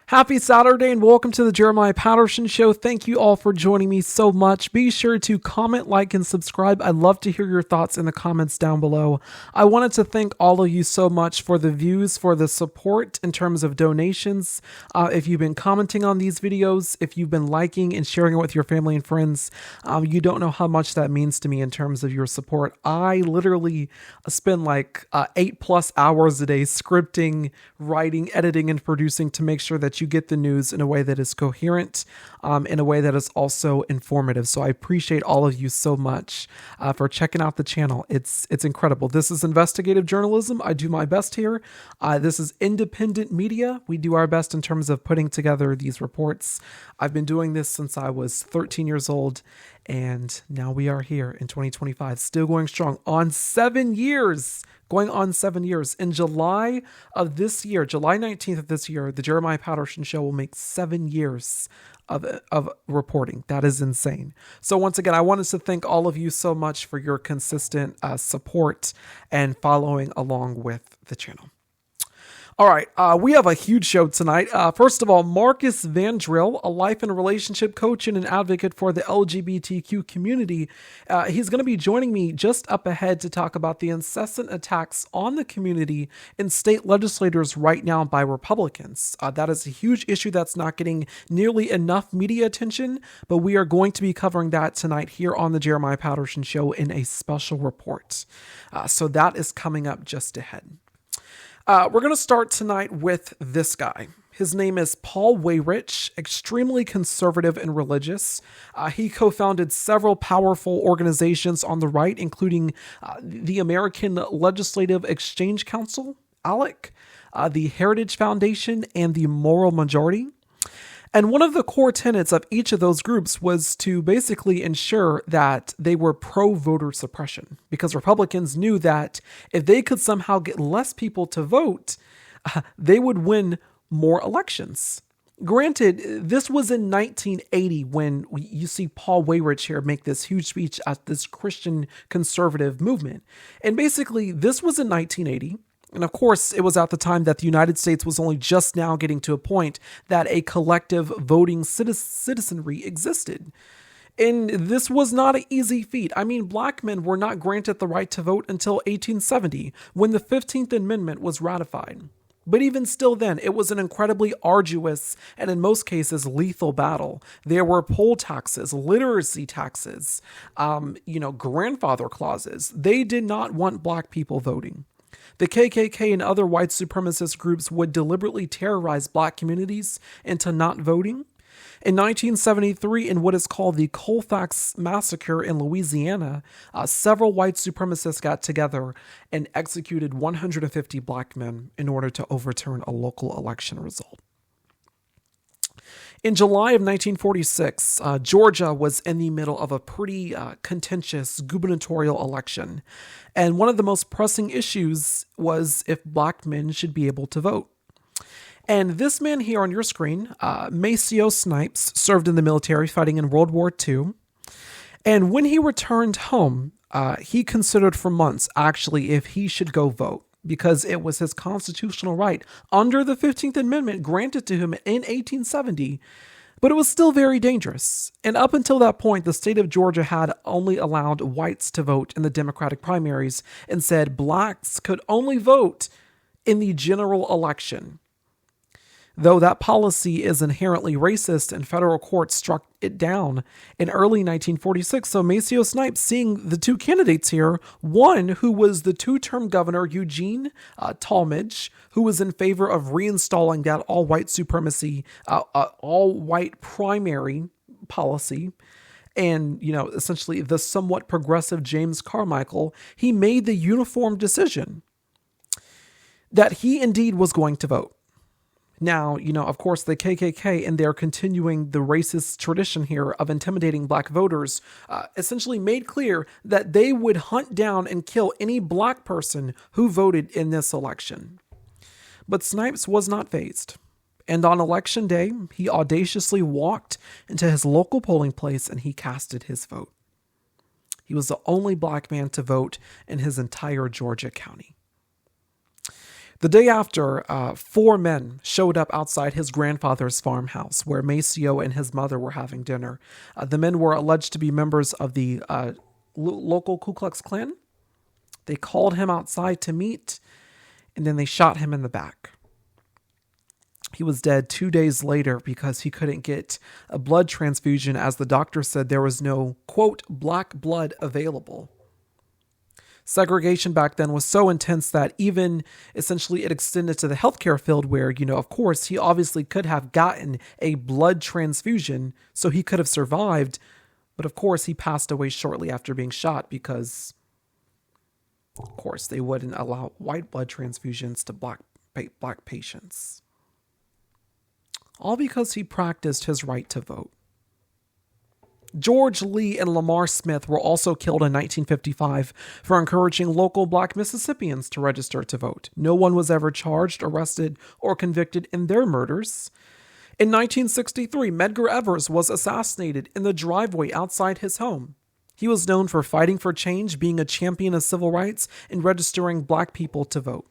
Happy Saturday and welcome to the Jeremiah Patterson Show. Thank you all for joining me so much. Be sure to comment, like, and subscribe. I'd love to hear your thoughts in the comments down below. I wanted to thank all of you so much for the views, for the support in terms of donations. If you've been commenting on these videos, if you've been liking and sharing it with your family and friends, you don't know how much that means to me in terms of your support. I literally spend like 8+ hours a day scripting, writing, editing, and producing to make sure that you get the news in a way that is coherent, in a way that is also informative. So I appreciate all of you so much for checking out the channel. It's incredible. This is investigative journalism. I do my best here. This is independent media. We do our best in terms of putting together these reports. I've been doing this since I was 13 years old, and now we are here in 2025, still going strong on 7 years. Going on 7 years. In July of this year, July 19th of this year, the Jeremiah Patterson Show will make 7 years of reporting. That is insane. So once again, I wanted to thank all of you so much for your consistent support and following along with the channel. All right, we have a huge show tonight. First of all, Marcus Van Drill, a life and relationship coach and an advocate for the LGBTQ community. He's going to be joining me just up ahead to talk about the incessant attacks on the community in state legislators right now by Republicans. That is a huge issue that's not getting nearly enough media attention, but we are going to be covering that tonight here on the Jeremiah Patterson Show in a special report. So that is coming up just ahead. We're going to start tonight with this guy. His name is Paul Weyrich, extremely conservative and religious. He co-founded several powerful organizations on the right, including the American Legislative Exchange Council, ALEC, the Heritage Foundation, and the Moral Majority. And one of the core tenets of each of those groups was to basically ensure that they were pro-voter suppression, because Republicans knew that if they could somehow get less people to vote, they would win more elections. Granted, this was in 1980 when you see Paul Weyrich here make this huge speech at this Christian conservative movement. And basically, this was in 1980. And of course, it was at the time that the United States was only just now getting to a point that a collective voting citizenry existed. And this was not an easy feat. I mean, black men were not granted the right to vote until 1870, when the 15th Amendment was ratified. But even still then, it was an incredibly arduous and in most cases lethal battle. There were poll taxes, literacy taxes, grandfather clauses. They did not want black people voting. The KKK and other white supremacist groups would deliberately terrorize black communities into not voting. In 1973, in what is called the Colfax Massacre in Louisiana, several white supremacists got together and executed 150 black men in order to overturn a local election result. In July of 1946, Georgia was in the middle of a pretty contentious gubernatorial election. And one of the most pressing issues was if black men should be able to vote. And this man here on your screen, Maceo Snipes, served in the military fighting in World War II. And when he returned home, he considered for months, actually, if he should go vote, because it was his constitutional right under the 15th Amendment granted to him in 1870, but it was still very dangerous. And up until that point, the state of Georgia had only allowed whites to vote in the Democratic primaries and said blacks could only vote in the general election. Though that policy is inherently racist and federal courts struck it down in early 1946. So Maceo Snipes, seeing the two candidates here, one who was the two-term governor, Eugene Talmadge, who was in favor of reinstalling that all-white supremacy, all-white primary policy, and, essentially the somewhat progressive James Carmichael, he made the uniform decision that he indeed was going to vote. Now, of course, the KKK, and they're continuing the racist tradition here of intimidating black voters, essentially made clear that they would hunt down and kill any black person who voted in this election. But Snipes was not fazed. And on election day, he audaciously walked into his local polling place and he casted his vote. He was the only black man to vote in his entire Georgia county. The day after, 4 men showed up outside his grandfather's farmhouse where Maceo and his mother were having dinner. The men were alleged to be members of the local Ku Klux Klan. They called him outside to meet, and then they shot him in the back. He was dead 2 days later because he couldn't get a blood transfusion, as the doctor said there was no, quote, black blood available. Segregation back then was so intense that even essentially it extended to the healthcare field where, of course, he obviously could have gotten a blood transfusion, so he could have survived. But of course, he passed away shortly after being shot because, of course, they wouldn't allow white blood transfusions to black patients. All because he practiced his right to vote. George Lee and Lamar Smith were also killed in 1955 for encouraging local black Mississippians to register to vote. No one was ever charged, arrested, or convicted in their murders. In 1963, Medgar Evers was assassinated in the driveway outside his home. He was known for fighting for change, being a champion of civil rights, and registering black people to vote.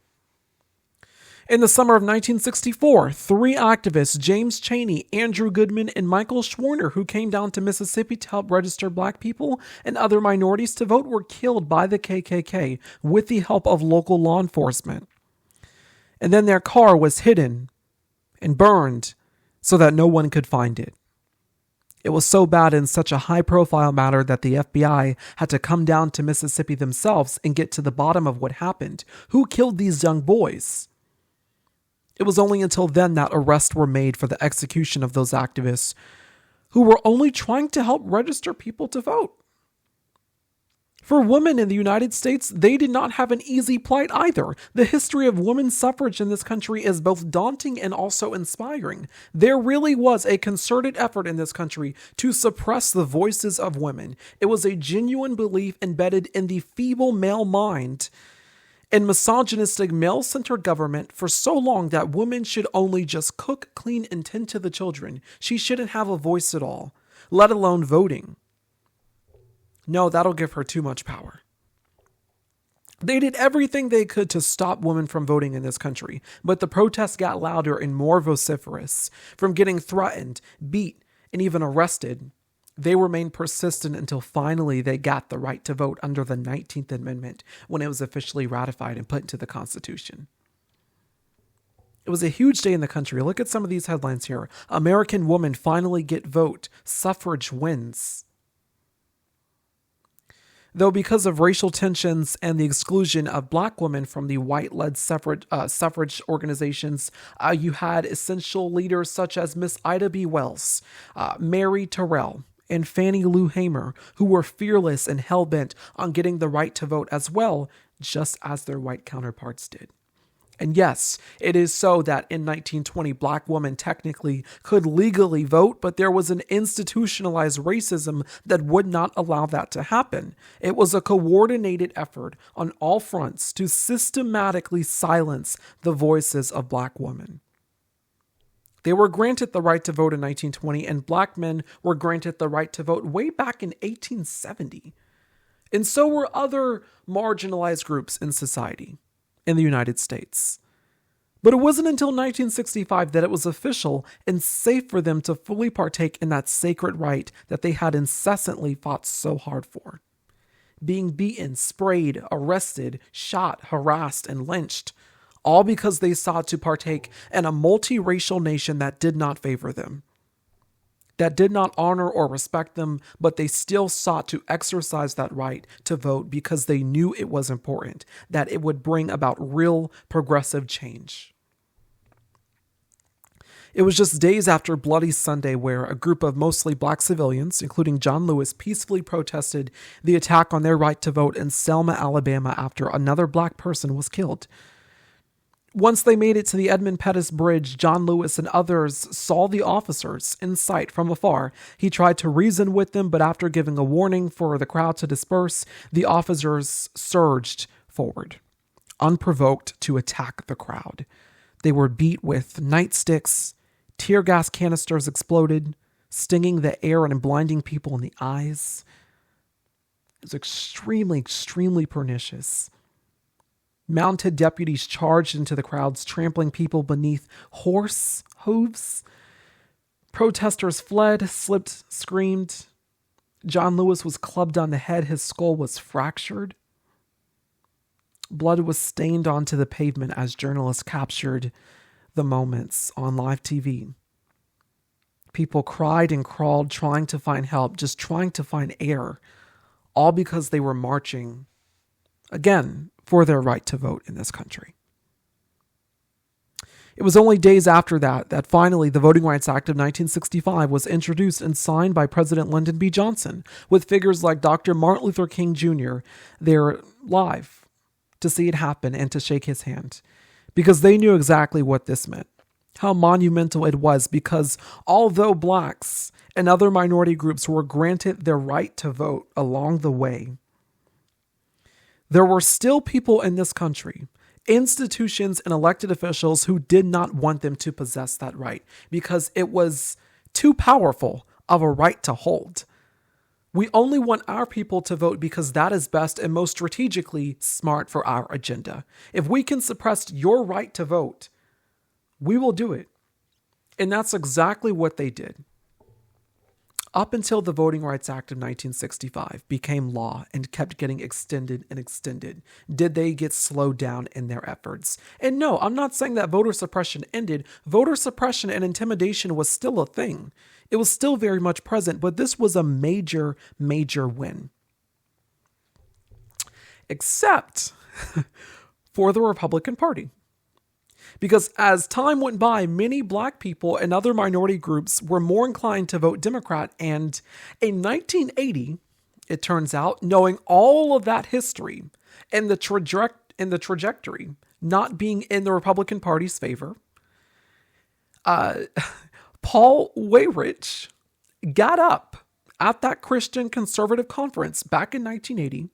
In the summer of 1964, 3 activists, James Chaney, Andrew Goodman, and Michael Schwerner, who came down to Mississippi to help register black people and other minorities to vote, were killed by the KKK with the help of local law enforcement. And then their car was hidden and burned so that no one could find it. It was so bad in such a high-profile matter that the FBI had to come down to Mississippi themselves and get to the bottom of what happened. Who killed these young boys? It was only until then that arrests were made for the execution of those activists who were only trying to help register people to vote. For women in the United States, they did not have an easy plight either. The history of women's suffrage in this country is both daunting and also inspiring. There really was a concerted effort in this country to suppress the voices of women. It was a genuine belief embedded in the feeble male mind and misogynistic male-centered government for so long that women should only just cook, clean, and tend to the children. She shouldn't have a voice at all, let alone voting. No, that'll give her too much power. They did everything they could to stop women from voting in this country, but the protests got louder and more vociferous. From getting threatened, beat, and even arrested, they remained persistent until finally they got the right to vote under the 19th Amendment when it was officially ratified and put into the Constitution. It was a huge day in the country. Look at some of these headlines here. American woman finally get vote. Suffrage wins. Though because of racial tensions and the exclusion of black women from the white-led suffrage organizations, you had essential leaders such as Miss Ida B. Wells, Mary Terrell, and Fannie Lou Hamer, who were fearless and hell-bent on getting the right to vote as well, just as their white counterparts did. And yes, it is so that in 1920, black women technically could legally vote, but there was an institutionalized racism that would not allow that to happen. It was a coordinated effort on all fronts to systematically silence the voices of black women. They were granted the right to vote in 1920, and black men were granted the right to vote way back in 1870. And so were other marginalized groups in society in the United States. But it wasn't until 1965 that it was official and safe for them to fully partake in that sacred right that they had incessantly fought so hard for. Being beaten, sprayed, arrested, shot, harassed, and lynched, all because they sought to partake in a multiracial nation that did not favor them, that did not honor or respect them, but they still sought to exercise that right to vote because they knew it was important, that it would bring about real progressive change. It was just days after Bloody Sunday where a group of mostly black civilians, including John Lewis, peacefully protested the attack on their right to vote in Selma, Alabama, after another black person was killed. Once they made it to the Edmund Pettus Bridge, John Lewis and others saw the officers in sight from afar. He tried to reason with them, but after giving a warning for the crowd to disperse, the officers surged forward, unprovoked, to attack the crowd. They were beat with nightsticks, tear gas canisters exploded, stinging the air and blinding people in the eyes. It was extremely, extremely pernicious. Mounted deputies charged into the crowds, trampling people beneath horse hooves. Protesters fled, slipped, screamed. John Lewis was clubbed on the head. His skull was fractured. Blood was stained onto the pavement as journalists captured the moments on live TV. People cried and crawled, trying to find help, just trying to find air, all because they were marching, again, for their right to vote in this country. It was only days after that finally the Voting Rights Act of 1965 was introduced and signed by President Lyndon B. Johnson, with figures like Dr. Martin Luther King Jr. there live to see it happen and to shake his hand, because they knew exactly what this meant, how monumental it was, because although blacks and other minority groups were granted their right to vote along the way, there were still people in this country, institutions and elected officials, who did not want them to possess that right because it was too powerful of a right to hold. We only want our people to vote because that is best and most strategically smart for our agenda. If we can suppress your right to vote, we will do it. And that's exactly what they did. Up until the Voting Rights Act of 1965 became law and kept getting extended and extended, did they get slowed down in their efforts. And no, I'm not saying that voter suppression ended. Voter suppression and intimidation was still a thing. It was still very much present, but this was a major, major win. Except for the Republican Party. Because as time went by, many black people and other minority groups were more inclined to vote Democrat. And in 1980, it turns out, knowing all of that history and the trajectory not being in the Republican Party's favor, Paul Weyrich got up at that Christian conservative conference back in 1980,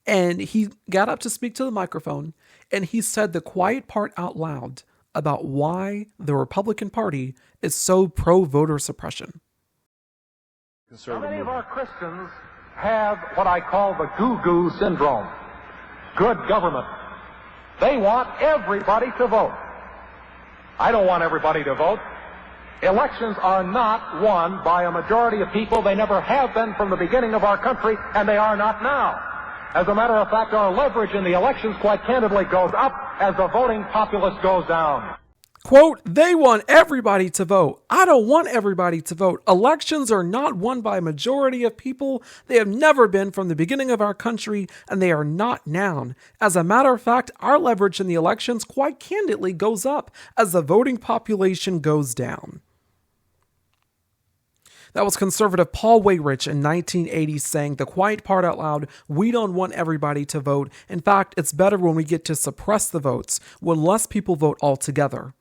and he got up to speak to the microphone, and he said the quiet part out loud about why the Republican Party is so pro-voter suppression. Now, many of our Christians have what I call the goo-goo syndrome. Good government. They want everybody to vote. I don't want everybody to vote. Elections are not won by a majority of people. They never have been from the beginning of our country, and they are not now. As a matter of fact, our leverage in the elections, quite candidly, goes up as the voting populace goes down. Quote, they want everybody to vote. I don't want everybody to vote. Elections are not won by a majority of people. They have never been from the beginning of our country, and they are not now. As a matter of fact, our leverage in the elections, quite candidly, goes up as the voting population goes down. That was conservative Paul Weyrich in 1980 saying the quiet part out loud, we don't want everybody to vote. In fact, it's better when we get to suppress the votes, when less people vote altogether.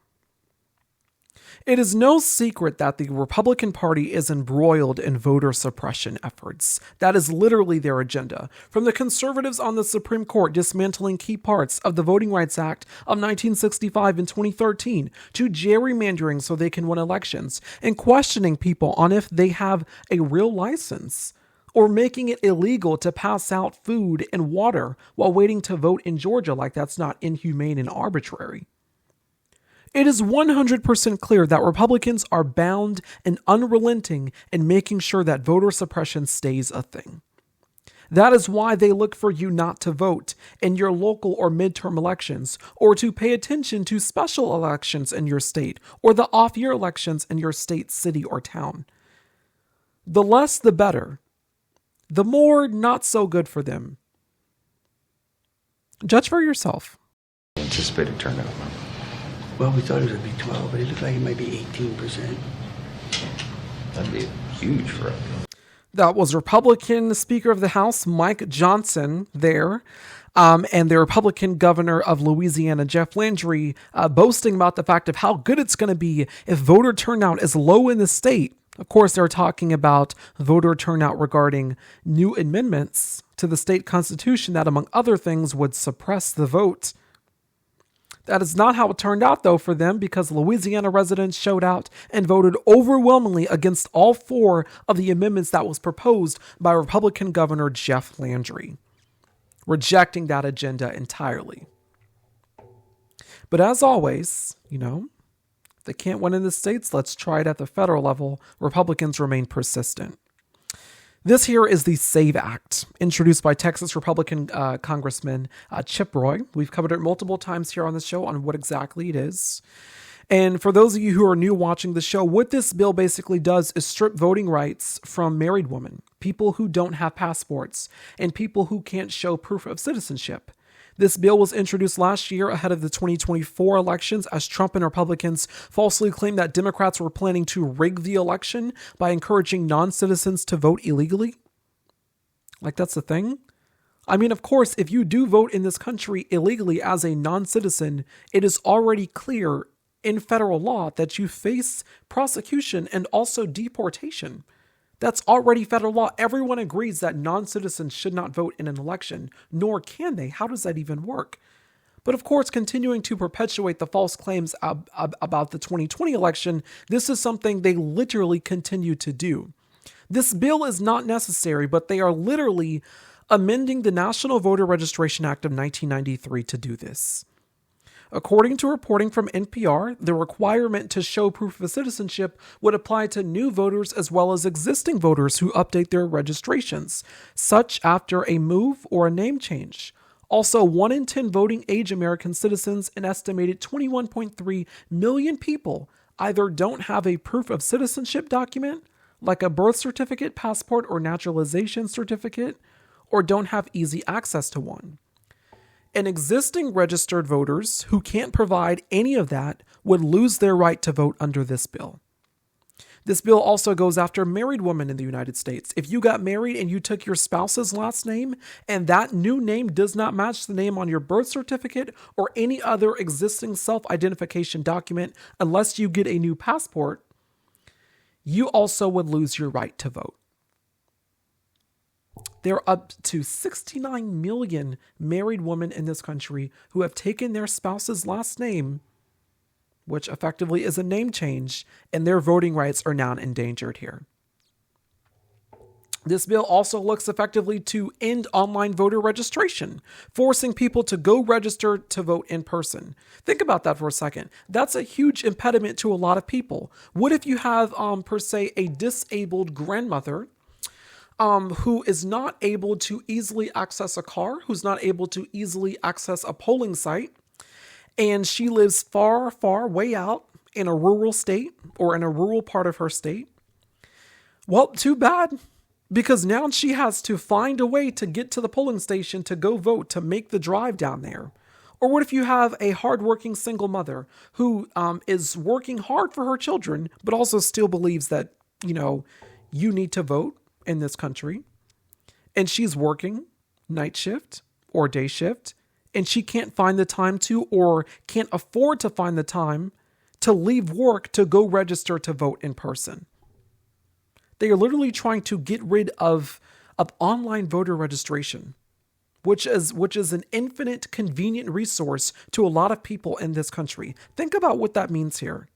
It is no secret that the Republican Party is embroiled in voter suppression efforts. That is literally their agenda. From the conservatives on the Supreme Court dismantling key parts of the Voting Rights Act of 1965 and 2013, to gerrymandering so they can win elections, and questioning people on if they have a real license, or making it illegal to pass out food and water while waiting to vote in Georgia, like that's not inhumane and arbitrary. It is 100% clear that Republicans are bound and unrelenting in making sure that voter suppression stays a thing. That is why they look for you not to vote in your local or midterm elections, or to pay attention to special elections in your state, or the off-year elections in your state, city, or town. The less, the better. The more, not so good for them. Judge for yourself. Anticipated turnout. Well, we thought it would be 12, but it looked like it might be 18%. That'd be huge for us. That was Republican Speaker of the House Mike Johnson there, and the Republican Governor of Louisiana, Jeff Landry, boasting about the fact of how good it's going to be if voter turnout is low in the state. Of course, they're talking about voter turnout regarding new amendments to the state constitution that, among other things, would suppress the vote. That is not how it turned out, though, for them, because Louisiana residents showed out and voted overwhelmingly against all 4 of the amendments that was proposed by Republican Governor Jeff Landry. rejecting that agenda entirely. But as always, if they can't win in the states, let's try it at the federal level. Republicans remain persistent. This here is the SAVE Act, introduced by Texas Republican Congressman Chip Roy. We've covered it multiple times here on the show on what exactly it is. And for those of you who are new watching the show, what this bill basically does is strip voting rights from married women, people who don't have passports, and people who can't show proof of citizenship. This bill was introduced last year ahead of the 2024 elections as Trump and Republicans falsely claimed that Democrats were planning to rig the election by encouraging non-citizens to vote illegally. Like, that's the thing. I mean, of course, if you do vote in this country illegally as a non-citizen, it is already clear in federal law that you face prosecution and also deportation. That's already federal law. Everyone agrees that non-citizens should not vote in an election, nor can they. How does that even work? But of course, continuing to perpetuate the false claims about the 2020 election, this is something they literally continue to do. This bill is not necessary, but they are literally amending the National Voter Registration Act of 1993 to do this. According to reporting from NPR, the requirement to show proof of citizenship would apply to new voters as well as existing voters who update their registrations, such after a move or a name change. Also, 1 in 10 voting age American citizens, an estimated 21.3 million people, either don't have a proof of citizenship document, like a birth certificate, passport, or naturalization certificate, or don't have easy access to one. And existing registered voters who can't provide any of that would lose their right to vote under this bill. This bill also goes after married women in the United States. If you got married and you took your spouse's last name and that new name does not match the name on your birth certificate or any other existing self-identification document unless you get a new passport, you also would lose your right to vote. There are up to 69 million married women in this country who have taken their spouse's last name, which effectively is a name change, and their voting rights are now endangered here. This bill also looks effectively to end online voter registration, forcing people to go register to vote in person. Think about that for a second. That's a huge impediment to a lot of people. What if you have, per se, a disabled grandmother who is not able to easily access a car, who's not able to easily access a polling site, and she lives far, far way out in a rural state or in a rural part of her state? Well, too bad, because now she has to find a way to get to the polling station to go vote, to make the drive down there. Or what if you have a hardworking single mother who is working hard for her children, but also still believes that, you need to vote in this country, and she's working night shift or day shift, and she can't find the time to, or can't afford to find the time to leave work to go register to vote in person. They are literally trying to get rid of online voter registration, which is an infinite convenient resource to a lot of people in this country. Think about what that means here.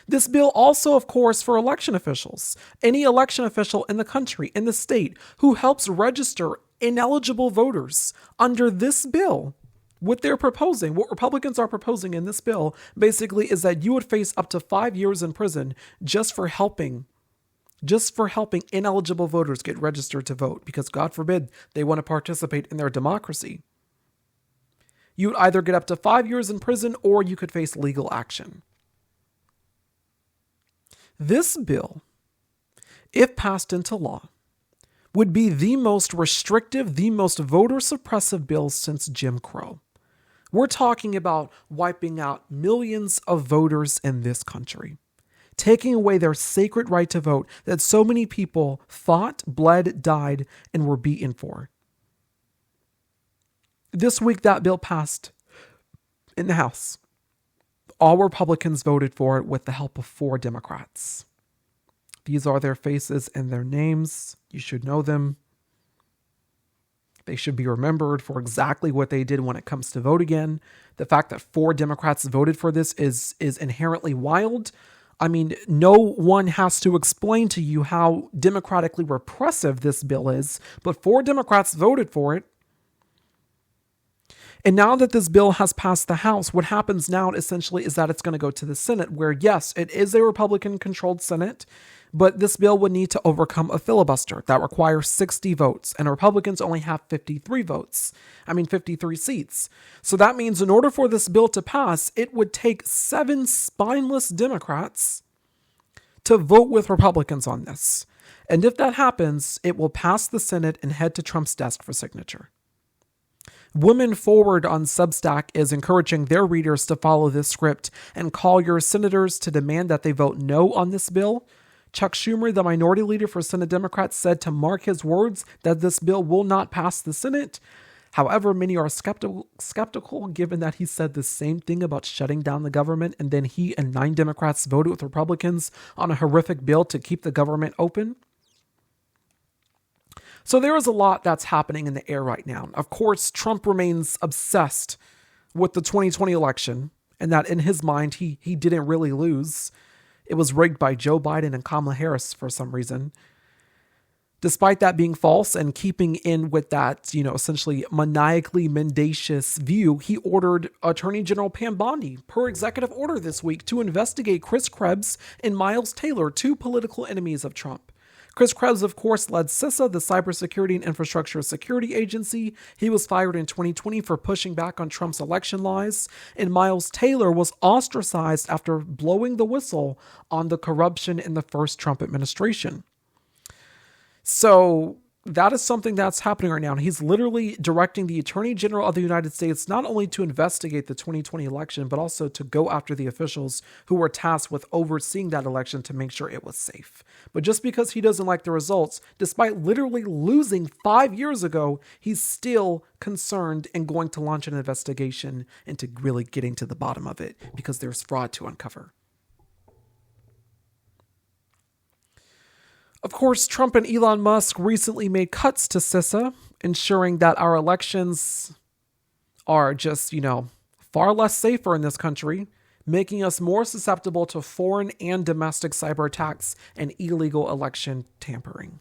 This bill also, of course, for election officials. Any election official in the country, in the state, who helps register ineligible voters under this bill, what they're proposing, what Republicans are proposing in this bill, basically is that you would face up to 5 years in prison just for helping ineligible voters get registered to vote, because God forbid they want to participate in their democracy. You would either get up to 5 years in prison or you could face legal action. This bill, if passed into law, would be the most restrictive, the most voter suppressive bill since Jim Crow. We're talking about wiping out millions of voters in this country, taking away their sacred right to vote that so many people fought, bled, died, and were beaten for. This week, that bill passed in the House. All Republicans voted for it with the help of 4 Democrats. These are their faces and their names. You should know them. They should be remembered for exactly what they did when it comes to vote again. The fact that 4 Democrats voted for this is inherently wild. I mean, no one has to explain to you how democratically repressive this bill is, but 4 Democrats voted for it. And now that this bill has passed the House, what happens now essentially is that it's going to go to the Senate, where yes, it is a Republican-controlled Senate, but this bill would need to overcome a filibuster that requires 60 votes, and Republicans only have 53 seats. So that means in order for this bill to pass, it would take 7 spineless Democrats to vote with Republicans on this. And if that happens, it will pass the Senate and head to Trump's desk for signature. Women Forward on Substack is encouraging their readers to follow this script and call your senators to demand that they vote no on this bill. Chuck Schumer, the minority leader for Senate Democrats, said to mark his words that this bill will not pass the Senate. However, many are skeptical given that he said the same thing about shutting down the government, and then he and 9 Democrats voted with Republicans on a horrific bill to keep the government open. So there is a lot that's happening in the air right now. Of course, Trump remains obsessed with the 2020 election, and that in his mind, he didn't really lose. It was rigged by Joe Biden and Kamala Harris for some reason. Despite that being false and keeping in with that, essentially maniacally mendacious view, he ordered Attorney General Pam Bondi, per executive order this week, to investigate Chris Krebs and Miles Taylor, 2 political enemies of Trump. Chris Krebs, of course, led CISA, the Cybersecurity and Infrastructure Security Agency. He was fired in 2020 for pushing back on Trump's election lies. And Miles Taylor was ostracized after blowing the whistle on the corruption in the first Trump administration. So that is something that's happening right now. And he's literally directing the Attorney General of the United States not only to investigate the 2020 election, but also to go after the officials who were tasked with overseeing that election to make sure it was safe. But just because he doesn't like the results, despite literally losing 5 years ago, he's still concerned and going to launch an investigation into really getting to the bottom of it because there's fraud to uncover. Of course, Trump and Elon Musk recently made cuts to CISA, ensuring that our elections are just, far less safer in this country, making us more susceptible to foreign and domestic cyber attacks and illegal election tampering.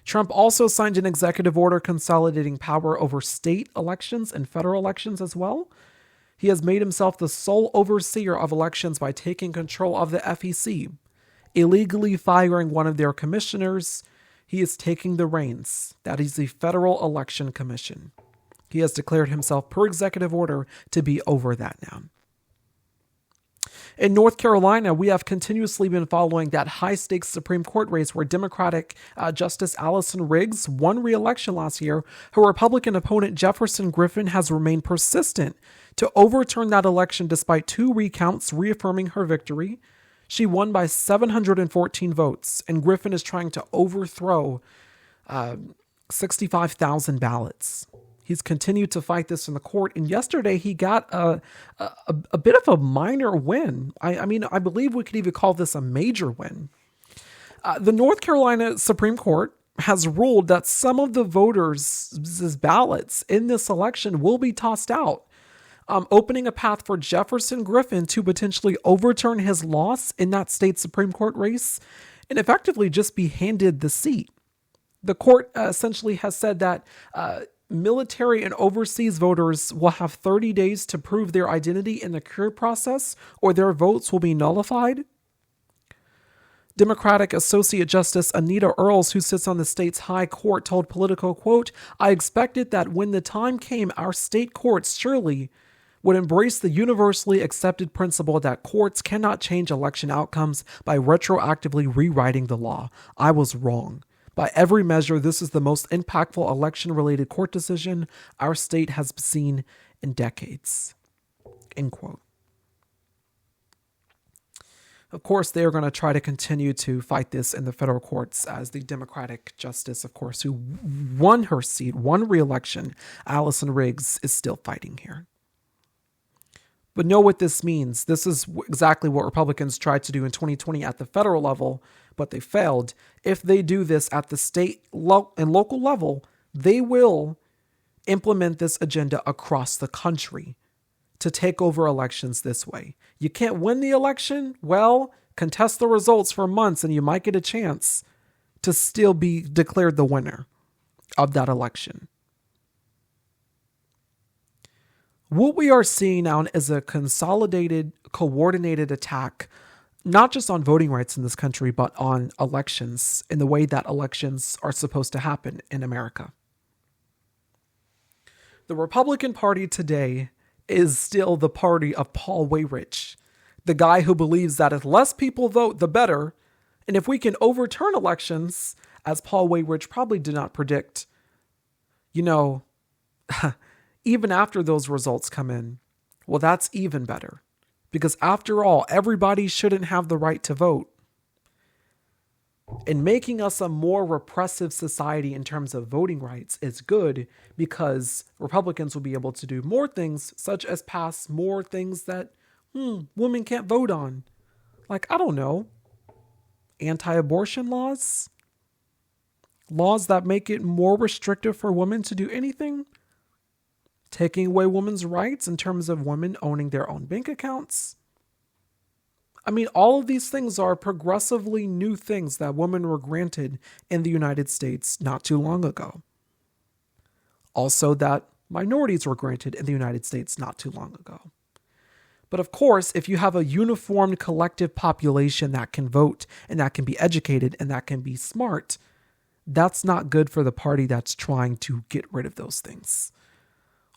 Trump also signed an executive order consolidating power over state elections and federal elections as well. He has made himself the sole overseer of elections by taking control of the FEC. Illegally firing one of their commissioners, he is taking the reins. That is the Federal Election Commission. He has declared himself, per executive order, to be over that now. In North Carolina, we have continuously been following that high-stakes Supreme Court race where Democratic Justice Allison Riggs won re-election last year. Her Republican opponent Jefferson Griffin has remained persistent to overturn that election despite 2 recounts reaffirming her victory. She won by 714 votes, and Griffin is trying to overthrow 65,000 ballots. He's continued to fight this in the court, and yesterday he got a bit of a minor win. I believe we could even call this a major win. The North Carolina Supreme Court has ruled that some of the voters' ballots in this election will be tossed out, opening a path for Jefferson Griffin to potentially overturn his loss in that state Supreme Court race and effectively just be handed the seat. The court essentially has said that military and overseas voters will have 30 days to prove their identity in the cure process or their votes will be nullified. Democratic Associate Justice Anita Earls, who sits on the state's high court, told Politico, quote, "I expected that when the time came, our state courts surely would embrace the universally accepted principle that courts cannot change election outcomes by retroactively rewriting the law. I was wrong. By every measure, this is the most impactful election-related court decision our state has seen in decades." End quote. Of course, they are going to try to continue to fight this in the federal courts as the Democratic justice, of course, who won her seat, won re-election, Allison Riggs, is still fighting here. But know what this means. This is exactly what Republicans tried to do in 2020 at the federal level, but they failed. If they do this at the state and local level, they will implement this agenda across the country. to take over elections this way. You can't win the election? Well, contest the results for months and you might get a chance to still be declared the winner of that election. What we are seeing now is a consolidated, coordinated attack, not just on voting rights in this country, but on elections in the way that elections are supposed to happen in America. The Republican Party today is still the party of Paul Weyrich, the guy who believes that if less people vote, the better. And if we can overturn elections, as Paul Weyrich probably did not predict, even after those results come in, well, that's even better. Because after all, everybody shouldn't have the right to vote. And making us a more repressive society in terms of voting rights is good because Republicans will be able to do more things, such as pass more things that women can't vote on. Like, I don't know, anti-abortion laws? Laws that make it more restrictive for women to do anything? Taking away women's rights in terms of women owning their own bank accounts? I mean, all of these things are progressively new things that women were granted in the United States not too long ago. Also, that minorities were granted in the United States not too long ago. But of course, if you have a uniformed collective population that can vote and that can be educated and that can be smart, that's not good for the party that's trying to get rid of those things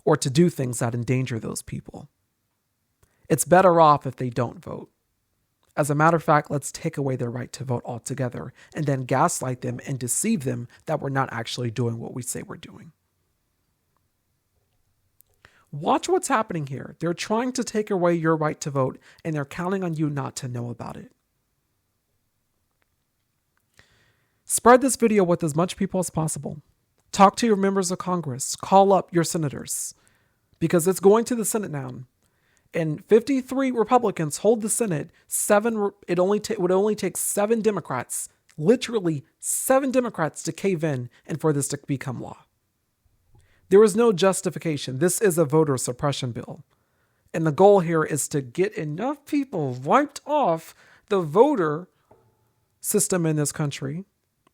or to do things that endanger those people. It's better off if they don't vote. As a matter of fact, let's take away their right to vote altogether and then gaslight them and deceive them that we're not actually doing what we say we're doing. Watch what's happening here. They're trying to take away your right to vote, and they're counting on you not to know about it. Spread this video with as much people as possible. Talk to your members of Congress. Call up your senators, because it's going to the Senate now. And 53 Republicans hold the Senate. It would only take 7 Democrats, literally 7 Democrats, to cave in and for this to become law. There is no justification. This is a voter suppression bill. And the goal here is to get enough people wiped off the voter system in this country.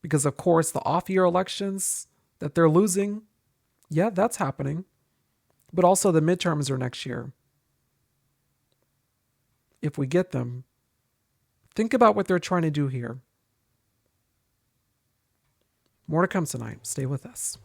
Because, of course, the off-year elections that they're losing, yeah, that's happening. But also the midterms are next year. If we get them, think about what they're trying to do here. More to come tonight. Stay with us.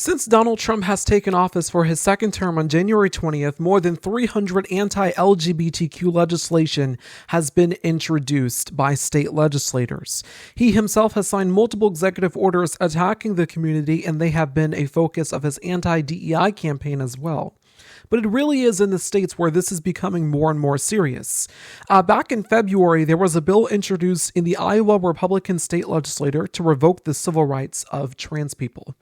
Since Donald Trump has taken office for his second term on January 20th, more than 300 anti-LGBTQ legislation has been introduced by state legislators. He himself has signed multiple executive orders attacking the community, and they have been a focus of his anti-DEI campaign as well. But it really is in the states where this is becoming more and more serious. Back in February, there was a bill introduced in the Iowa Republican state legislature to revoke the civil rights of trans people.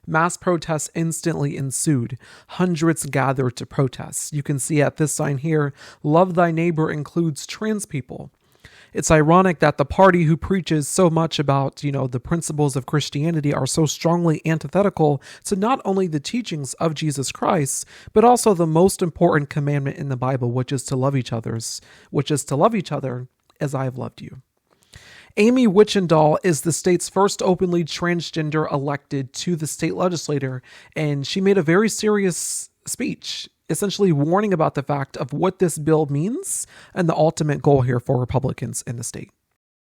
Mass protests instantly ensued. Hundreds gathered to protest. You can see at this sign here, "Love thy neighbor" includes trans people. It's ironic that the party who preaches so much about, the principles of Christianity are so strongly antithetical to not only the teachings of Jesus Christ, but also the most important commandment in the Bible, which is to love each other as I have loved you. Amy Wichendahl is the state's first openly transgender elected to the state legislature, and she made a very serious speech, essentially warning about the fact of what this bill means and the ultimate goal here for Republicans in the state.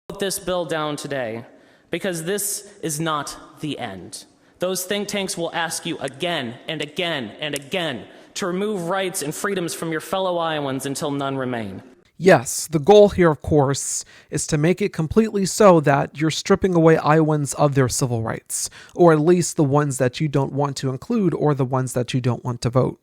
Put this bill down today because this is not the end. Those think tanks will ask you again and again and again to remove rights and freedoms from your fellow Iowans until none remain. Yes, the goal here, of course, is to make it completely so that you're stripping away Iowans of their civil rights, or at least the ones that you don't want to include or the ones that you don't want to vote.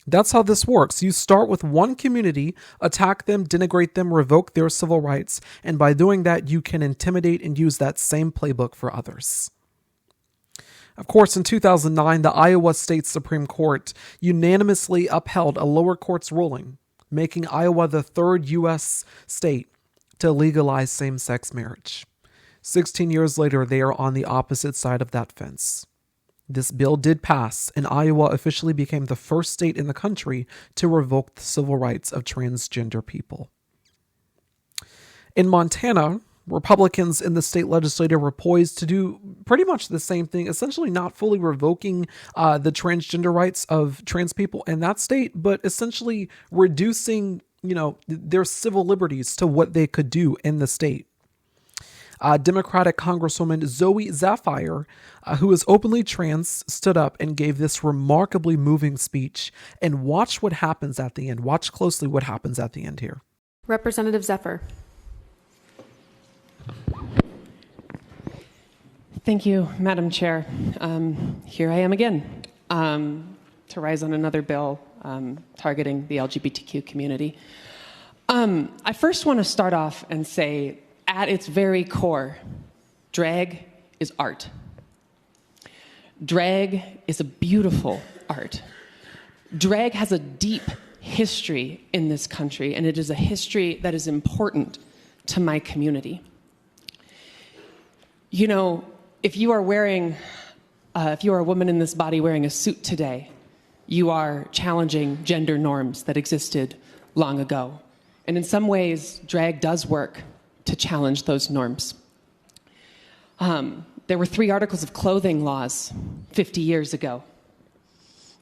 That's how this works. You start with one community, attack them, denigrate them, revoke their civil rights, and by doing that, you can intimidate and use that same playbook for others. Of course, in 2009, the Iowa State Supreme Court unanimously upheld a lower court's ruling, making Iowa the third U.S. state to legalize same-sex marriage. 16 years later, they are on the opposite side of that fence. This bill did pass, and Iowa officially became the first state in the country to revoke the civil rights of transgender people. In Montana, Republicans in the state legislature were poised to do pretty much the same thing, essentially not fully revoking the transgender rights of trans people in that state, but essentially reducing, their civil liberties to what they could do in the state. Democratic Congresswoman Zoe Zafire, who is openly trans, stood up and gave this remarkably moving speech. And watch what happens at the end. Watch closely what happens at the end here. Representative Zephyr. Thank you, Madam Chair. Here I am again to rise on another bill targeting the LGBTQ community. I first want to start off and say, at its very core, drag is art. Drag is a beautiful art. Drag has a deep history in this country, and it is a history that is important to my community. If you are a woman in this body wearing a suit today, you are challenging gender norms that existed long ago. And in some ways, drag does work to challenge those norms. There were 3 articles of clothing laws 50 years ago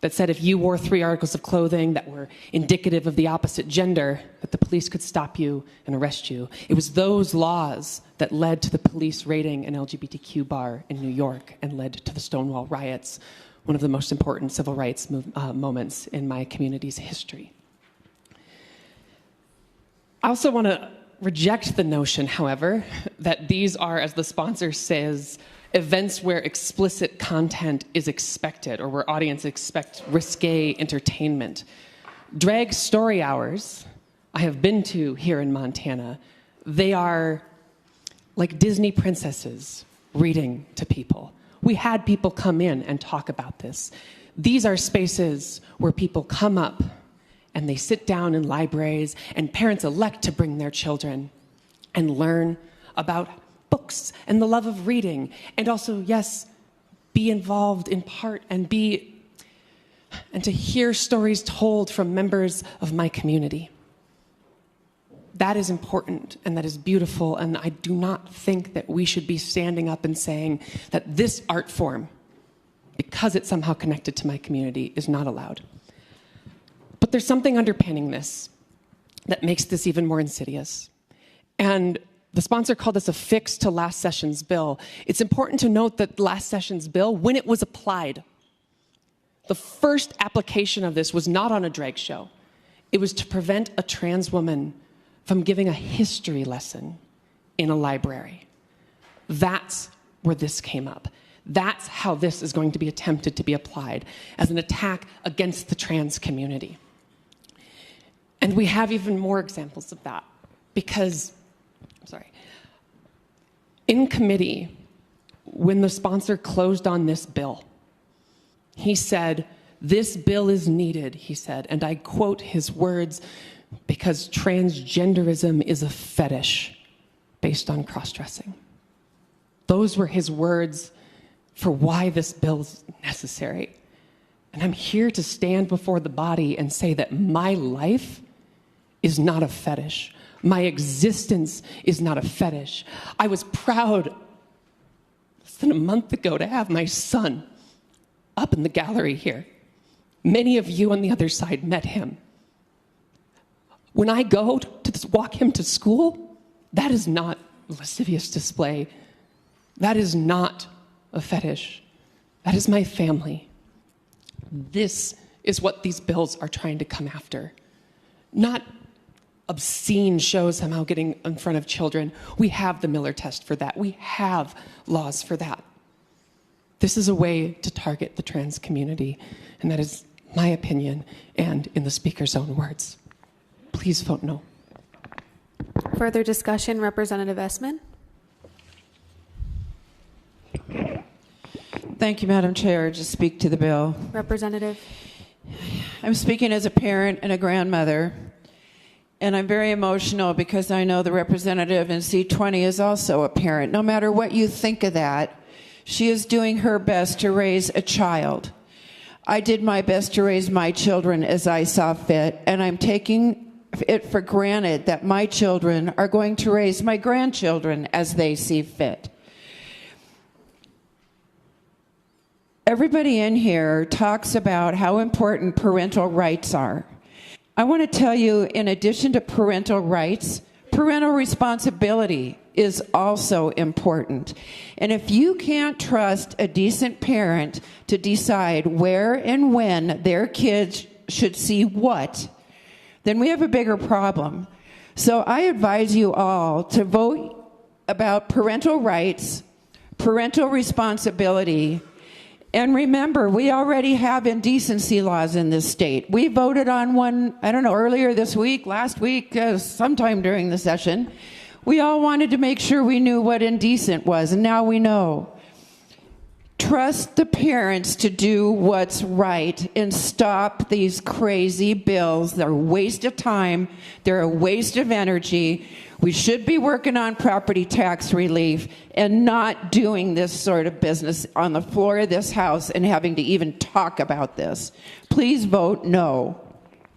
that said if you wore 3 articles of clothing that were indicative of the opposite gender, that the police could stop you and arrest you. It was those laws that led to the police raiding an LGBTQ bar in New York and led to the Stonewall riots, one of the most important civil rights moments in my community's history. I also want to reject the notion, however, that these are, as the sponsor says, events where explicit content is expected or where audience expect risque entertainment. Drag story hours I have been to here in Montana, they are like Disney princesses reading to people. We had people come in and talk about this. These are spaces where people come up and they sit down in libraries, and parents elect to bring their children and learn about books and the love of reading, and also, yes, be involved in part and to hear stories told from members of my community. That is important and that is beautiful, and I do not think that we should be standing up and saying that this art form, because it's somehow connected to my community, is not allowed. But there's something underpinning this that makes this even more insidious. And the sponsor called this a fix to last session's bill. It's important to note that last session's bill, when it was applied, the first application of this was not on a drag show. It was to prevent a trans woman from giving a history lesson in a library. That's where this came up. That's how this is going to be attempted to be applied, as an attack against the trans community. And we have even more examples of that, because, in committee, when the sponsor closed on this bill, he said, "This bill is needed," he said, and I quote his words, "because transgenderism is a fetish based on cross-dressing." Those were his words for why this bill is necessary. And I'm here to stand before the body and say that my life is not a fetish. My existence is not a fetish. I was proud less than a month ago to have my son up in the gallery here. Many of you on the other side met him. When I go to walk him to school, that is not a lascivious display. That is not a fetish. That is my family. This is what these bills are trying to come after. Not obscene shows somehow getting in front of children. We have the Miller test for that. We have laws for that. This is a way to target the trans community, and that is my opinion and in the speaker's own words. Please vote no. Further discussion, Representative Essman. Thank you, Madam Chair, to speak to the bill. Representative. I'm speaking as a parent and a grandmother, And I'm very emotional because I know the representative in C20 is also a parent. No matter what you think of that, she is doing her best to raise a child. I did my best to raise my children as I saw fit, and I'm taking it for granted that my children are going to raise my grandchildren as they see fit. Everybody in here talks about how important parental rights are. I want to tell you, in addition to parental rights, parental responsibility is also important. And if you can't trust a decent parent to decide where and when their kids should see what, then we have a bigger problem. So I advise you all to vote about parental rights, parental responsibility. And remember, we already have indecency laws in this state. We voted on one, I don't know, earlier this week, last week, sometime during the session. We all wanted to make sure we knew what indecent was, and now we know. Trust the parents to do what's right and stop these crazy bills. They're a waste of time. They're a waste of energy. We should be working on property tax relief and not doing this sort of business on the floor of this House and having to even talk about this. Please vote no.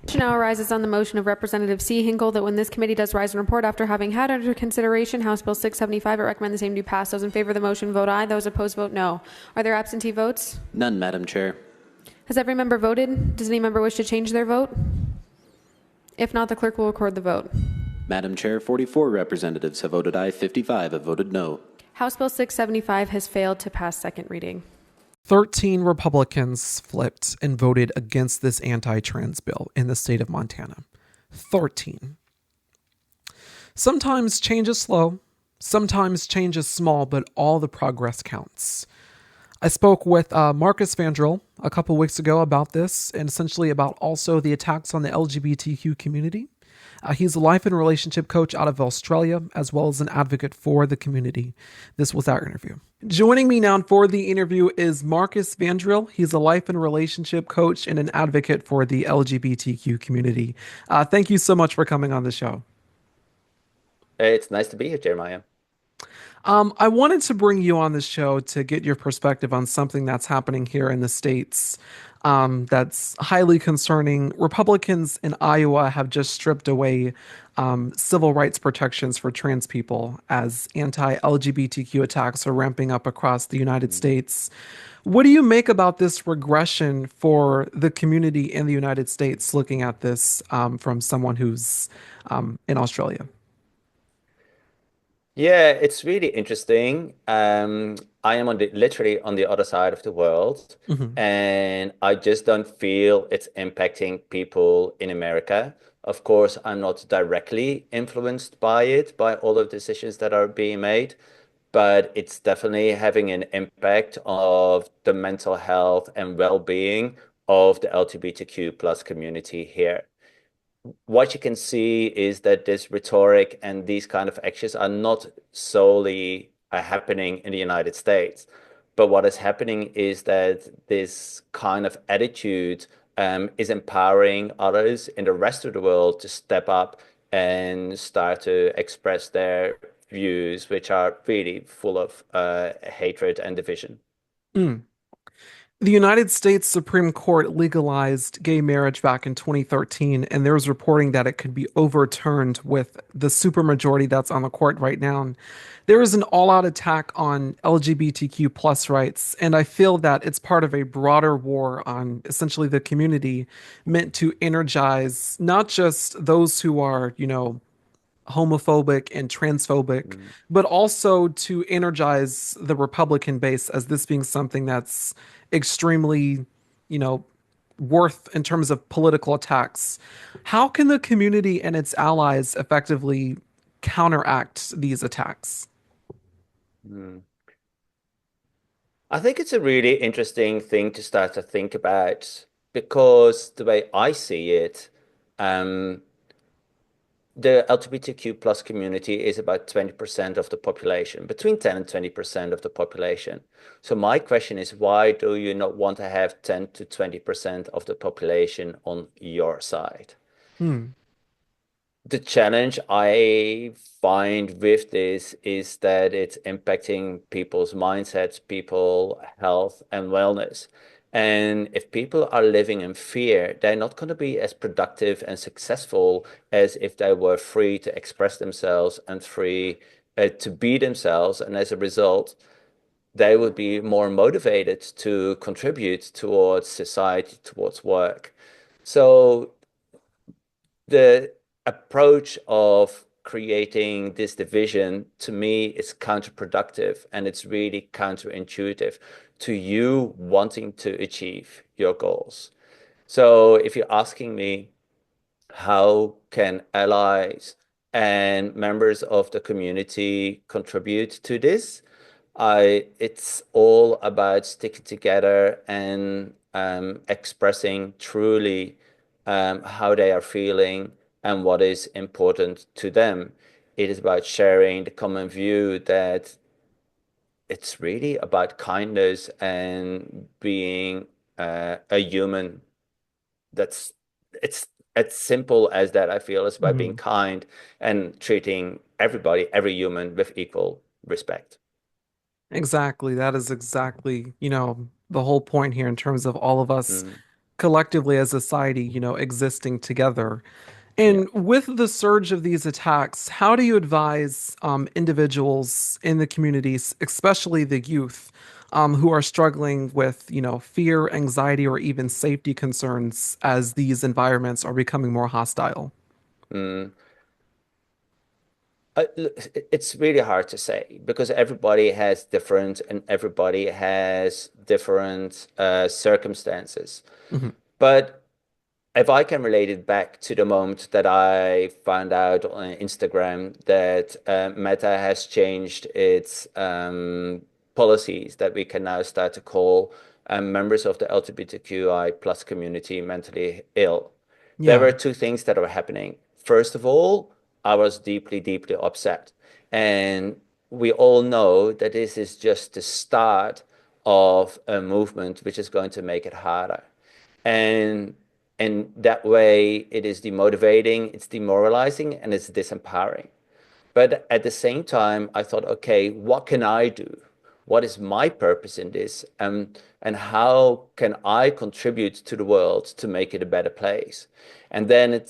Question now arises on the motion of Representative C. Hinkle that when this committee does rise and report after having had under consideration House Bill 675, it recommend the same do pass. Those in favor of the motion vote aye. Those opposed vote no. Are there absentee votes? None, Madam Chair. Has every member voted? Does any member wish to change their vote? If not, the clerk will record the vote. Madam Chair, 44 representatives have voted aye, 55 have voted no. House Bill 675 has failed to pass second reading. 13 Republicans flipped and voted against this anti-trans bill in the state of Montana. 13. Sometimes change is slow, sometimes change is small, but all the progress counts. I spoke with Marcus Vandrell a couple weeks ago about this and essentially about also the attacks on the LGBTQ community. He's a life and relationship coach out of Australia, as well as an advocate for the community. This was our interview. Joining me now for the interview is Marcus Vandrell. He's a life and relationship coach and an advocate for the LGBTQ community. Thank you so much for coming on the show. It's nice to be here, Jeremiah. I wanted to bring you on the show to get your perspective on something that's happening here in the States. That's highly concerning. Republicans in Iowa have just stripped away civil rights protections for trans people as anti-LGBTQ attacks are ramping up across the United States. What do you make about this regression for the community in the United States, looking at this from someone who's in Australia? Yeah, it's really interesting. I am literally on the other side of the world, and I just don't feel it's impacting people in America. Of course, I'm not directly influenced by it, by all of the decisions that are being made, but it's definitely having an impact of the mental health and well-being of the LGBTQ plus community here. What you can see is that this rhetoric and these kind of actions are not solely happening in the United States, but what is happening is that this kind of attitude is empowering others in the rest of the world to step up and start to express their views, which are really full of hatred and division. The United States Supreme Court legalized gay marriage back in 2013, and there's reporting that it could be overturned with the supermajority that's on the court right now. And there is an all-out attack on LGBTQ plus rights, and I feel that it's part of a broader war on essentially the community meant to energize not just those who are, homophobic and transphobic, but also to energize the Republican base as this being something that's extremely, worth in terms of political attacks. How can the community and its allies effectively counteract these attacks? I think it's a really interesting thing to start to think about, because the way I see it, the LGBTQ plus community is about 20% of the population, between 10 and 20% of the population. So my question is, why do you not want to have 10 to 20% of the population on your side? The challenge I find with this is that it's impacting people's mindsets, people health and wellness. And if people are living in fear, they're not going to be as productive and successful as if they were free to express themselves and free to be themselves. And as a result, they would be more motivated to contribute towards society, towards work. So the approach of creating this division to me is counterproductive, and it's really counterintuitive to you wanting to achieve your goals. So if you're asking me, how can allies and members of the community contribute to this? It's all about sticking together and expressing truly how they are feeling and what is important to them. It is about sharing the common view that it's really about kindness and being a human. That's it's as simple as that. I feel it's about being kind and treating everybody, every human, with equal respect. Exactly. That is exactly, the whole point here in terms of all of us Mm, collectively as a society, existing together. yeah. And with the surge of these attacks, how do you advise individuals in the communities, especially the youth, who are struggling with, fear, anxiety, or even safety concerns as these environments are becoming more hostile? Mm. It's really hard to say because everybody has different and everybody has different circumstances. Hmm. But if I can relate it back to the moment that I found out on Instagram that Meta has changed its policies that we can now start to call members of the LGBTQI plus community mentally ill. There Yeah. were two things that were happening. First of all, I was deeply, deeply upset. And we all know that this is just the start of a movement which is going to make it harder. And and that way it is demotivating, it's demoralizing, and it's disempowering. But at the same time, I thought, okay, what can I do? What is my purpose in this? And how can I contribute to the world to make it a better place? And then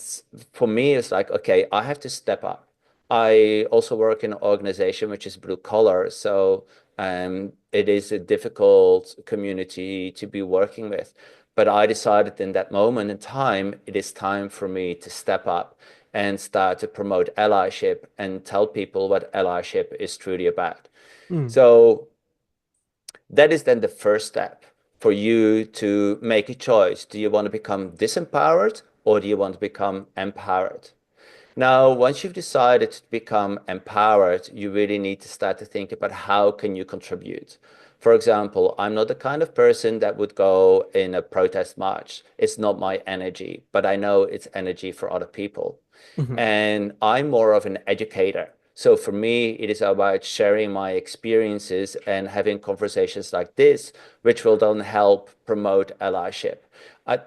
for me, it's like, okay, I have to step up. I also work in an organization which is blue collar. So it is a difficult community to be working with. But I decided in that moment in time, it is time for me to step up and start to promote allyship and tell people what allyship is truly about. Mm. So that is then the first step for you to make a choice. Do you want to become disempowered or do you want to become empowered? Now, once you've decided to become empowered, you really need to start to think about how can you contribute. For example, I'm not the kind of person that would go in a protest march. It's not my energy, but I know it's energy for other people. Hmm. And I'm more of an educator. So for me, it is about sharing my experiences and having conversations like this, which will then help promote allyship.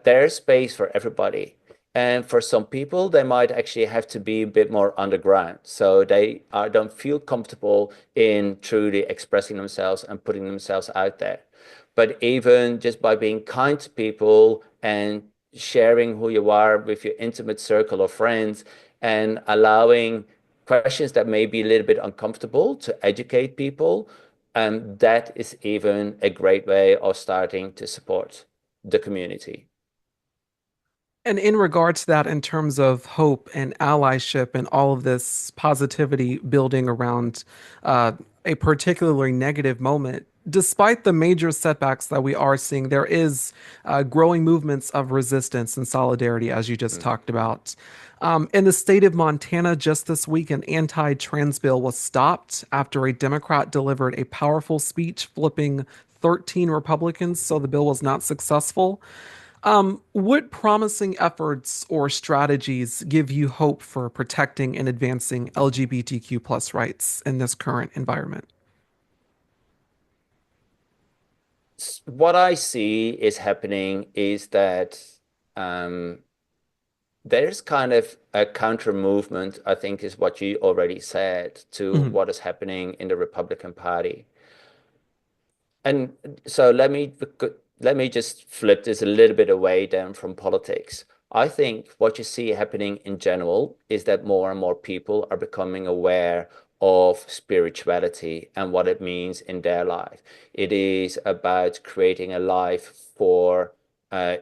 There's space for everybody. And for some people, they might actually have to be a bit more underground. So they don't feel comfortable in truly expressing themselves and putting themselves out there. But even just by being kind to people and sharing who you are with your intimate circle of friends and allowing questions that may be a little bit uncomfortable to educate people, that is even a great way of starting to support the community. And in regards to that, in terms of hope and allyship and all of this positivity building around uh, a particularly negative moment, despite the major setbacks that we are seeing, there is growing movements of resistance and solidarity, as you just Mm. talked about. In the state of Montana, just this week, an anti trans bill was stopped after a Democrat delivered a powerful speech flipping 13 Republicans, so the bill was not successful. What promising efforts or strategies give you hope for protecting and advancing LGBTQ plus rights in this current environment? What I see is happening is that um, there's kind of a counter movement, I think is what you already said, to what is happening in the Republican Party. And so let me just flip this a little bit away then from politics. I think what you see happening in general is that more and more people are becoming aware of spirituality and what it means in their life. It is about creating a life for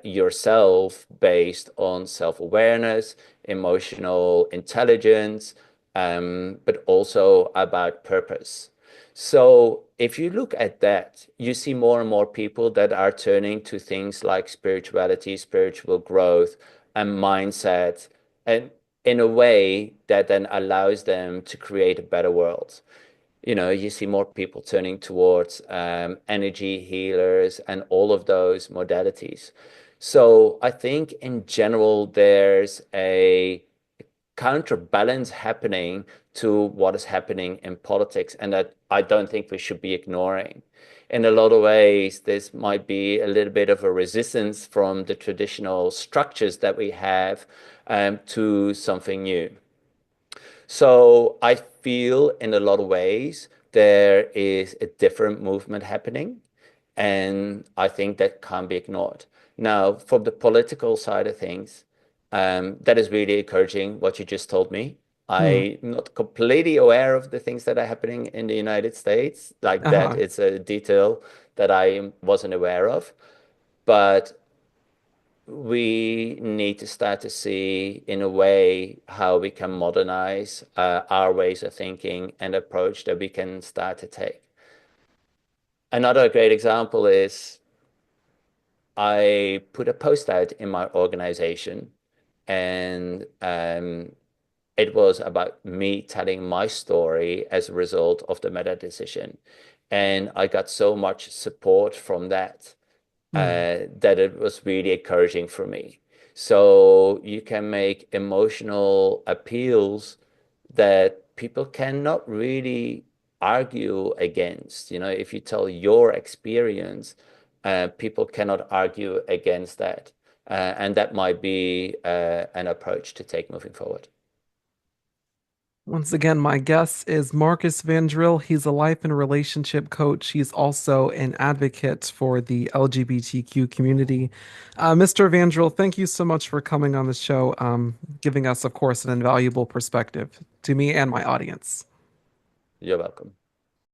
yourself based on self-awareness, emotional intelligence, but also about purpose. So if you look at that, you see more and more people that are turning to things like spirituality, spiritual growth, and mindset, and in a way that then allows them to create a better world. You see more people turning towards energy healers and all of those modalities. So I think in general, there's a counterbalance happening to what is happening in politics, and that I don't think we should be ignoring. In a lot of ways, this might be a little bit of a resistance from the traditional structures that we have to something new. So I feel in a lot of ways there is a different movement happening, and I think that can't be ignored. Now, from the political side of things, that is really encouraging what you just told me. I'm not completely aware of the things that are happening in the United States. Like that, it's a detail that I wasn't aware of. But we need to start to see, in a way, how we can modernize our ways of thinking and approach that we can start to take. Another great example is I put a post out in my organization, and it was about me telling my story as a result of the meta decision. And I got so much support from that that it was really encouraging for me. So you can make emotional appeals that people cannot really argue against. If you tell your experience, people cannot argue against that. And that might be an approach to take moving forward. Once again, my guest is Marcus Van Drill. He's a life and relationship coach. He's also an advocate for the LGBTQ community. Mr. Van Drill, thank you so much for coming on the show, giving us, of course, an invaluable perspective to me and my audience. You're welcome.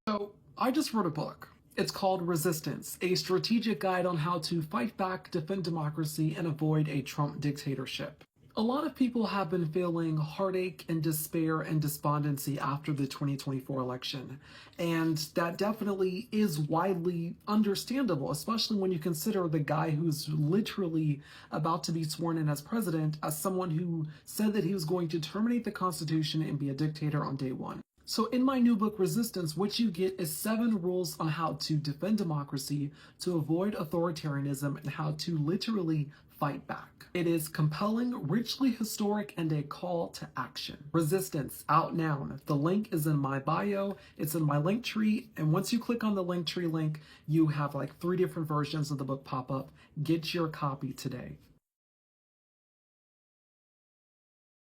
So I just wrote a book. It's called Resistance, a strategic guide on how to fight back, defend democracy, and avoid a Trump dictatorship. A lot of people have been feeling heartache and despair and despondency after the 2024 election, and that definitely is widely understandable, especially when you consider the guy who's literally about to be sworn in as president as someone who said that he was going to terminate the Constitution and be a dictator on day one. So in my new book, Resistance, what you get is 7 rules on how to defend democracy, to avoid authoritarianism, and how to literally fight back. It is compelling, richly historic, and a call to action. Resistance, out now. The link is in my bio. It's in my link tree. And once you click on the link tree link, you have like 3 different versions of the book pop up. Get your copy today.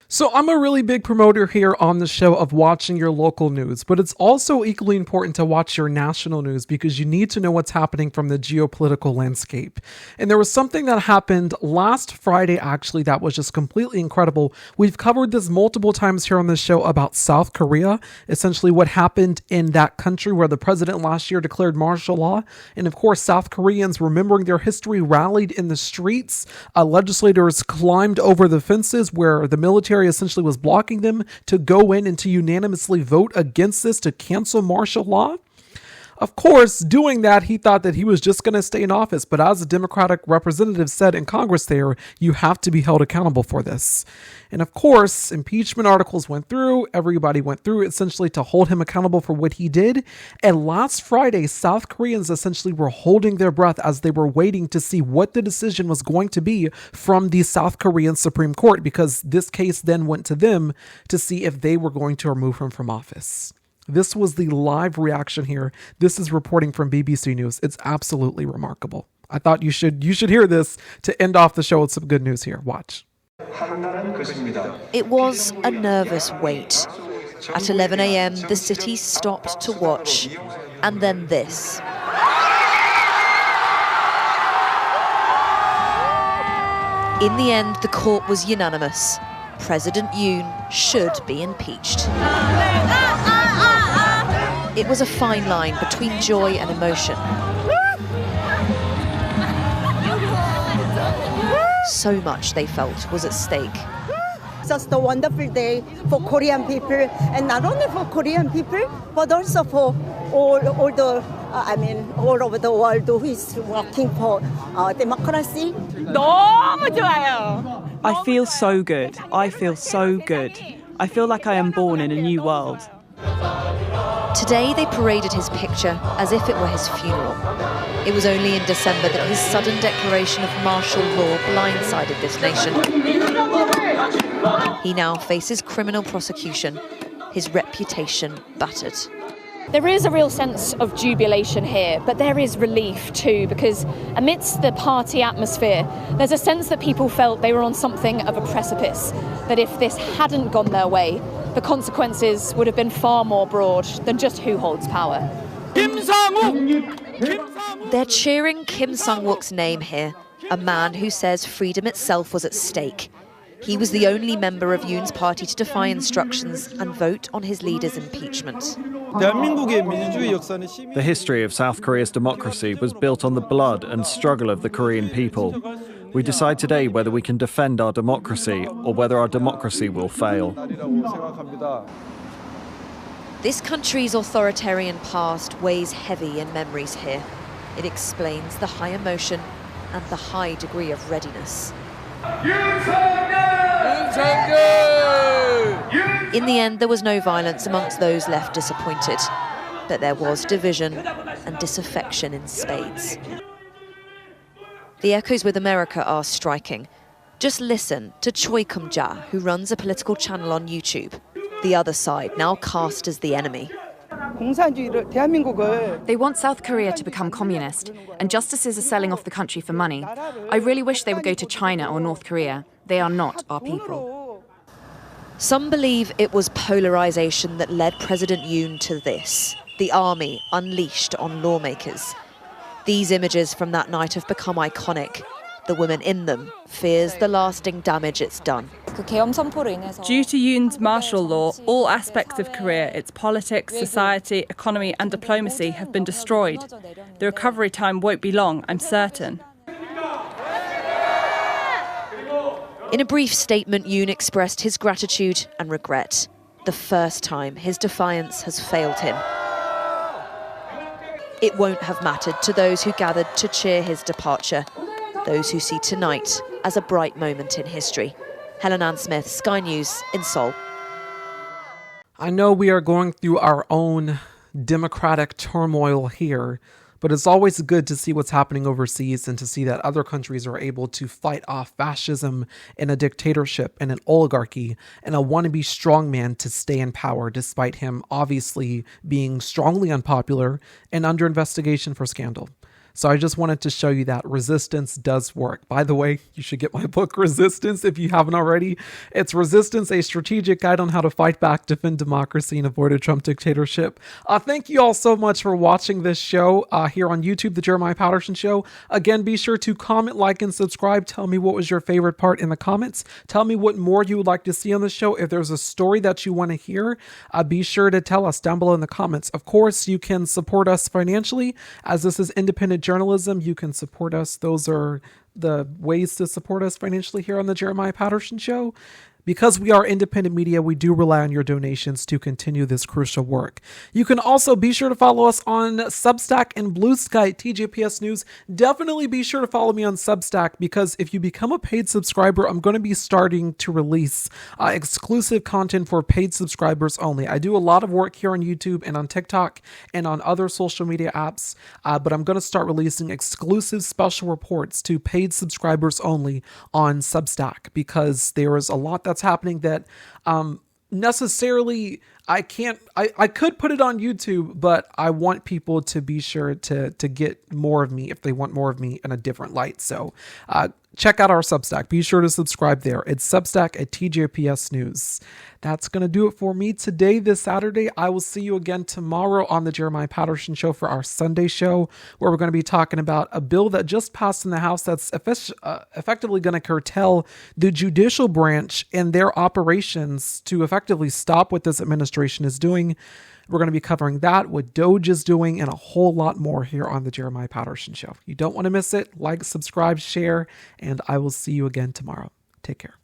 So I'm a really big promoter here on the show of watching your local news, but it's also equally important to watch your national news because you need to know what's happening from the geopolitical landscape. And there was something that happened last Friday, actually, that was just completely incredible. We've covered this multiple times here on the show about South Korea, essentially what happened in that country where the president last year declared martial law. And of course, South Koreans, remembering their history, rallied in the streets. Legislators climbed over the fences where the military essentially was blocking them to go in and to unanimously vote against this, to cancel martial law. Of course, doing that, he thought that he was just going to stay in office. But as a Democratic representative said in Congress there, you have to be held accountable for this. And of course, impeachment articles went through. Everybody went through essentially to hold him accountable for what he did. And last Friday, South Koreans essentially were holding their breath as they were waiting to see what the decision was going to be from the South Korean Supreme Court, because this case then went to them to see if they were going to remove him from office. This was the live reaction here. This is reporting from BBC News. It's absolutely remarkable. I thought you should hear this to end off the show with some good news here. Watch. It was a nervous wait. At 11 a.m., the city stopped to watch, and then this. In the end, the court was unanimous. President Yoon should be impeached. It was a fine line between joy and emotion. So much, they felt, was at stake. It's just a wonderful day for Korean people, and not only for Korean people, but also for all over the world who is working for democracy. 너무 좋아요. I feel so good. I feel so good. I feel like I am born in a new world. Today they paraded his picture as if it were his funeral. It was only in December that his sudden declaration of martial law blindsided this nation. He now faces criminal prosecution, his reputation battered. There is a real sense of jubilation here, but there is relief too, because amidst the party atmosphere, there's a sense that people felt they were on something of a precipice, that if this hadn't gone their way, the consequences would have been far more broad than just who holds power. They're cheering Kim Sang-wook's name here, a man who says freedom itself was at stake. He was the only member of Yoon's party to defy instructions and vote on his leader's impeachment. The history of South Korea's democracy was built on the blood and struggle of the Korean people. We decide today whether we can defend our democracy or whether our democracy will fail. This country's authoritarian past weighs heavy in memories here. It explains the high emotion and the high degree of readiness. In the end, there was no violence amongst those left disappointed, but there was division and disaffection in spades. The echoes with America are striking. Just listen to Choi Kum-ja, who runs a political channel on YouTube. The other side, now cast as the enemy. They want South Korea to become communist, and justices are selling off the country for money. I really wish they would go to China or North Korea. They are not our people. Some believe it was polarization that led President Yoon to this, the army unleashed on lawmakers. These images from that night have become iconic. The woman in them fears the lasting damage it's done. Due to Yoon's martial law, all aspects of Korea, its politics, society, economy and diplomacy have been destroyed. The recovery time won't be long, I'm certain. In a brief statement, Yoon expressed his gratitude and regret. The first time his defiance has failed him. It won't have mattered to those who gathered to cheer his departure, those who see tonight as a bright moment in history. Helen Ann Smith, Sky News in Seoul. I know we are going through our own democratic turmoil here, but it's always good to see what's happening overseas and to see that other countries are able to fight off fascism and a dictatorship and an oligarchy and a wannabe strongman to stay in power, despite him obviously being strongly unpopular and under investigation for scandal. So I just wanted to show you that resistance does work. By the way, you should get my book, Resistance, if you haven't already. It's Resistance, a strategic guide on how to fight back, defend democracy, and avoid a Trump dictatorship. Thank you all so much for watching this show here on YouTube, The Jeremiah Patterson Show. Again, be sure to comment, like, and subscribe. Tell me what was your favorite part in the comments. Tell me what more you would like to see on the show. If there's a story that you want to hear, be sure to tell us down below in the comments. Of course, you can support us financially, as this is independent journalism. You can support us. Those are the ways to support us financially here on the Jeremiah Patterson Show. Because we are independent media, we do rely on your donations to continue this crucial work. You can also be sure to follow us on Substack and Blue Sky, TJPS News. Definitely be sure to follow me on Substack, because if you become a paid subscriber, I'm going to be starting to release exclusive content for paid subscribers only. I do a lot of work here on YouTube and on TikTok and on other social media apps, but I'm going to start releasing exclusive special reports to paid subscribers only on Substack, because there is a lot that's happening that necessarily I could put it on YouTube, but I want people to be sure to get more of me if they want more of me in a different light. So check out our Substack. Be sure to subscribe there. It's Substack at tjpsnews. That's going to do it for me today, this Saturday. I will see you again tomorrow on the Jeremiah Patterson Show for our Sunday show, where we're going to be talking about a bill that just passed in the House that's effectively going to curtail the judicial branch and their operations to effectively stop what this administration is doing. We're going to be covering that, what Doge is doing, and a whole lot more here on the Jeremiah Patterson Show. You don't want to miss it. Like, subscribe, share, and I will see you again tomorrow. Take care.